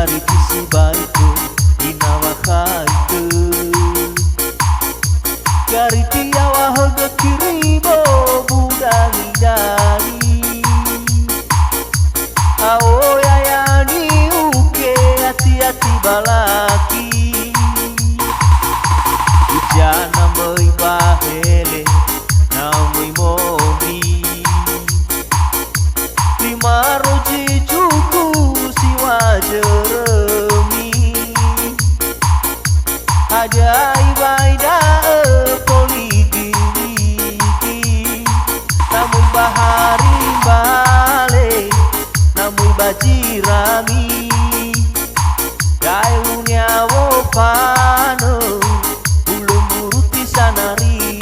gari kisi baiku inawa haiku gari tiawa hoga kiribo budani dani aoya yani uke hati-hati balaki ujana moi bahele na moi momi lima roji cuku siwa jeremi ajaib aida poligiriki namun bahari bale namun bajirami gailunya wopano ulum buruti sanari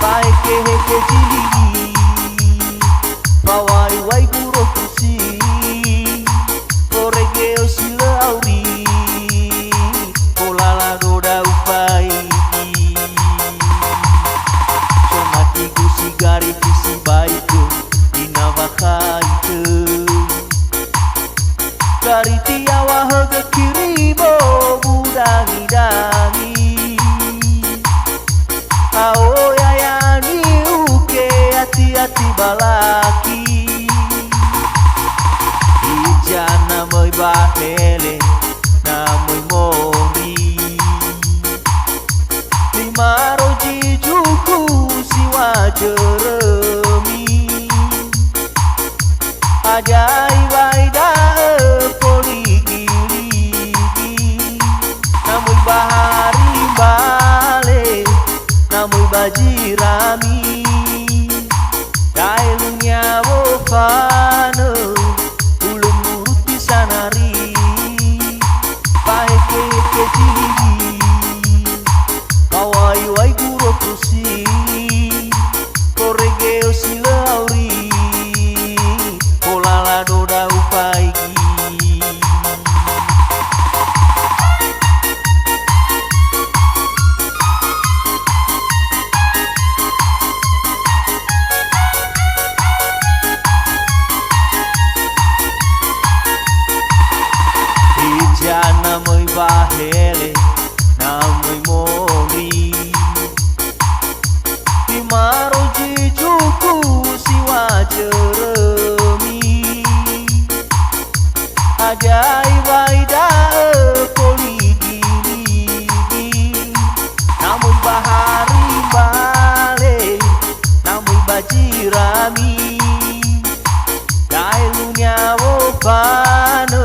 paike heke jiligi pawai wai guro kusi koregeo silauri polala doda upai somati kusi gari kusi baiku inavakaiku gari tiawa hoga kiribo budangi-dangi aoya yani uke hati-hati balaki ijana moi bahele na moi momi lima roji juku siwa jeremi ajaib aida poligiriki namun bahari bale namun bajirami gailunya wofano ulum nuruti sanari paeke kejiligi kawai wai guro kusi koregeo silauri polala doda upaigi ijana moi bahele na moi momi lima roji juku siwa jeremi ajaib aida poligiriki namun bahari bale namun bajirami gailunya wopano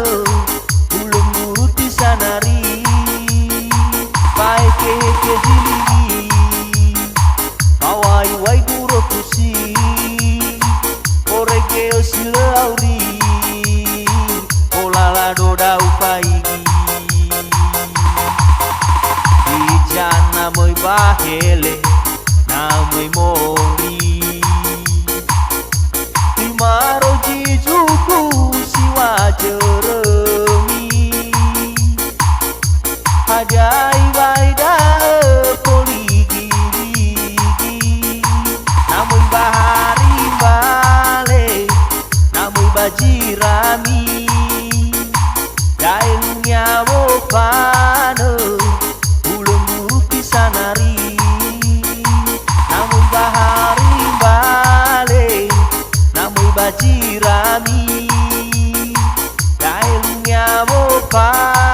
ulum nuruti sanari paeke kejiligi pawai wai guro kusi koregeo silauri polala doda upaigi ijana moi bahele na moi momi lima roji juku siwa jeremi ajaib aida poligiriki namun bahari bale namun bajirami gailunya wopano ulum nuruti sanari namun bahari bale namun bajirami gailunya wopano